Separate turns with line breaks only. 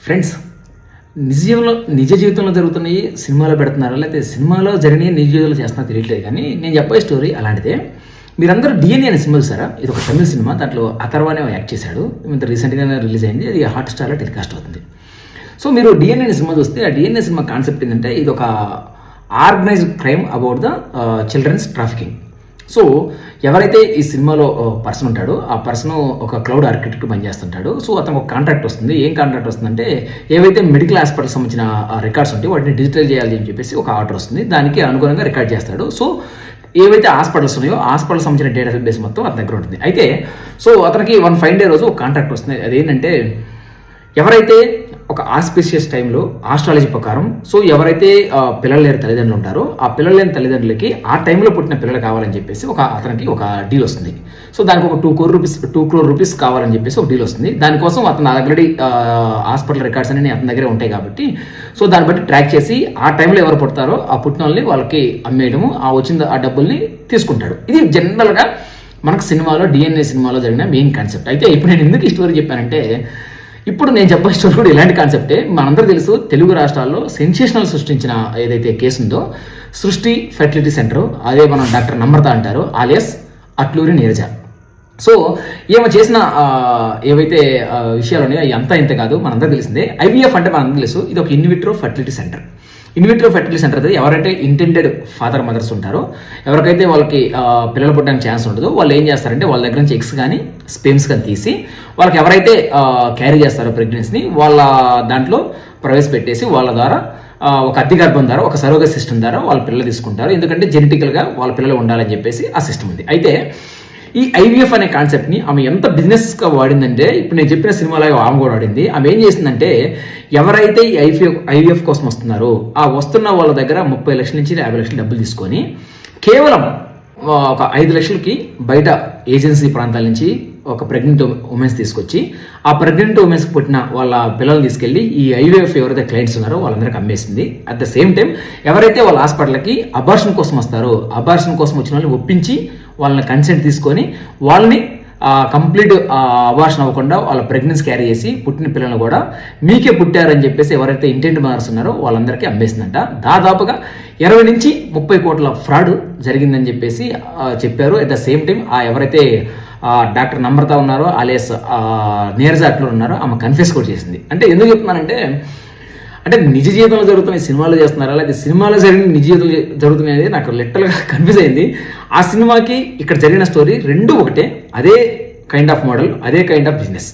Friends, నిజ జీవితంలో జరుగుతున్నాయి సినిమాలో పెడుతున్నారా, లేకపోతే సినిమాలో జరిగినవి నిజ జీవితంలో చేస్తున్నా తెలియట్లేదు. కానీ నేను చెప్పే స్టోరీ అలాంటిదే. మీరందరూ డిఎన్ఏ అనే సినిమా చూసారా? ఇది ఒక తమిళ సినిమా. దాంట్లో అథర్వనే యాక్ట్ చేశాడు. ఇంత రీసెంట్గానే రిలీజ్ అయింది. అది హాట్‌స్టార్లో టెలికాస్ట్ అవుతుంది. సో మీరు డిఎన్ఏ అనే సినిమా చూస్తే ఆ డిఎన్ఏ సినిమా కాన్సెప్ట్ ఏంటంటే, ఇది ఒక organised crime about the children's trafficking. So ఎవరైతే ఈ సినిమాలో పర్సన్ ఉంటాడో ఆ పర్సన్ ఒక క్లౌడ్ ఆర్కిటెక్ట్ పనిచేస్తుంటాడు. సో అతనికి ఒక కాంట్రాక్ట్ వస్తుంది. ఏం కాంట్రాక్ట్ వస్తుందంటే, ఏవైతే మెడికల్ హాస్పిటల్ సంబంధించిన రికార్డ్స్ ఉంటాయి వాటిని డిజిటల్ చేయాలి అని చెప్పేసి ఒక ఆర్డర్ వస్తుంది. దానికి అనుగుణంగా రికార్డ్ చేస్తాడు. సో ఏవైతే హాస్పిటల్స్ ఉన్నాయో హాస్పిటల్ సంబంధించిన డేటా బేస్ మొత్తం అతని దగ్గర ఉంటుంది. అయితే సో అతనికి వన్ ఫైన్ డే రోజు ఒక కాంట్రాక్ట్ వస్తుంది. అదేంటంటే, ఎవరైతే ఒక ఆస్పిషియస్ టైంలో ఆస్ట్రాలజీ ప్రకారం సో ఎవరైతే పిల్లలు లేని తల్లిదండ్రులు ఉంటారో ఆ పిల్లలు లేని తల్లిదండ్రులకి ఆ టైంలో పుట్టిన పిల్లలు కావాలని చెప్పేసి అతనికి ఒక డీల్ వస్తుంది. సో దానికి ఒక 2 crore రూపీస్ కావాలని చెప్పేసి ఒక డీల్ వస్తుంది. దానికోసం అతను ఆల్రెడీ హాస్పిటల్ రికార్డ్స్ అన్ని అతని దగ్గరే ఉంటాయి కాబట్టి సో దాన్ని బట్టి ట్రాక్ చేసి ఆ టైంలో ఎవరు పుడతారో ఆ పుట్టిన వాళ్ళని వాళ్ళకి అమ్మేయడము, ఆ డబ్బుల్ని తీసుకుంటాడు. ఇది జనరల్గా మనకు సినిమాలో డిఎన్ఏ సినిమాలో జరిగిన మెయిన్ కాన్సెప్ట్. అయితే ఇప్పుడు నేను ఎందుకు ఈ స్టోరీ చెప్పానంటే, ఇప్పుడు నేను చెప్పే స్టోరీ కూడా ఇలాంటి కాన్సెప్టే. మనందరూ తెలుసు, తెలుగు రాష్ట్రాల్లో సెన్సేషనల్ సృష్టించిన ఏదైతే కేసు ఉందో సృష్టి ఫెర్టిలిటీ సెంటర్, అదే మనం డాక్టర్ నమ్రత అంటారు, ఆలియస్ అట్లూరి నీరజ. సో ఏమో చేసిన ఏవైతే విషయాలు ఉన్నాయో అవి అంతా ఇంత కాదు, మనందరూ తెలిసిందే. ఐవీఎఫ్ అంటే మనందరూ తెలుసు, ఇది ఒక in vitro fertility centre. In vitro fertility centre అనేది ఎవరైతే ఇంటెండెడ్ ఫాదర్ మదర్స్ ఉంటారో, ఎవరికైతే వాళ్ళకి పిల్లలు పుట్టడానికి ఛాన్స్ ఉండదో వాళ్ళు ఏం చేస్తారంటే వాళ్ళ దగ్గర నుంచి ఎగ్స్ కానీ స్పెమ్స్ కానీ తీసి వాళ్ళకి ఎవరైతే క్యారీ చేస్తారో ప్రెగ్నెన్సీని వాళ్ళ దాంట్లో ప్రవేశపెట్టేసి వాళ్ళ ద్వారా ఒక అద్దె గర్భం ద్వారా ఒక సరోగేట్ సిస్టమ్ ద్వారా వాళ్ళ పిల్లలు తీసుకుంటారు. ఎందుకంటే జెనెటికల్గా వాళ్ళ పిల్లలు ఉండాలని చెప్పేసి ఆ సిస్టమ్ ఉంది. అయితే ఈ ఐవీఎఫ్ అనే కాన్సెప్ట్ని ఆమె ఎంత బిజినెస్గా వాడిందంటే, ఇప్పుడు నేను చెప్పిన సినిమాలో ఆమె కూడా వాడింది. ఆమె ఏం చేసిందంటే, ఎవరైతే ఈ ఐవీఎఫ్ కోసం వస్తున్నారో ఆ వస్తున్న వాళ్ళ దగ్గర 30 లక్షల నుంచి 50 లక్షలు డబ్బులు తీసుకొని కేవలం ఒక 5 లక్షలకి బయట ఏజెన్సీ ప్రాంతాల నుంచి ఒక ప్రెగ్నెంట్ ఉమెన్స్ తీసుకొచ్చి ఆ ప్రెగ్నెంట్ ఉమెన్స్కి పుట్టిన వాళ్ళ పిల్లల్ని తీసుకెళ్ళి ఈ ఐవీఎఫ్ ఎవరైతే క్లయింట్స్ ఉన్నారో వాళ్ళందరికీ అమ్మేసింది. అట్ ద సేమ్ టైం ఎవరైతే వాళ్ళ హాస్పిటల్కి అబార్షన్ కోసం వస్తారో అబార్షన్ కోసం వచ్చిన వాళ్ళని ఒప్పించి వాళ్ళని కన్సెంట్ తీసుకొని వాళ్ళని కంప్లీట్ అబార్షన్ అవ్వకుండా వాళ్ళ ప్రెగ్నెన్సీ క్యారీ చేసి పుట్టిన పిల్లలు కూడా మీకే పుట్టారని చెప్పేసి ఎవరైతే ఇంటెంట్ మదర్స్ ఉన్నారో వాళ్ళందరికీ అమ్మేసిందంట. దాదాపుగా 20 నుంచి 30 కోట్ల ఫ్రాడ్ జరిగిందని చెప్పేసి చెప్పారు. అట్ ద సేమ్ టైం ఎవరైతే డాక్టర్ నమ్రత ఉన్నారో ఆలియస్ నీరజ అట్లూరి ఉన్నారో ఆమె కన్ఫెస్ కూడా చేసింది. అంటే ఎందుకు చెప్తున్నానంటే, నిజ జీవితంలో జరుగుతున్న సినిమాలు చేస్తున్నారా, లేదా సినిమాలో జరిగిన నిజ జీవితంలో జరుగుతున్నాయి నాకు లిటరల్గా కన్ఫ్యూజ్ అయింది. ఆ సినిమాకి ఇక్కడ జరిగిన స్టోరీ రెండు ఒకటే, అదే కైండ్ ఆఫ్ మోడల్, అదే కైండ్ ఆఫ్ బిజినెస్.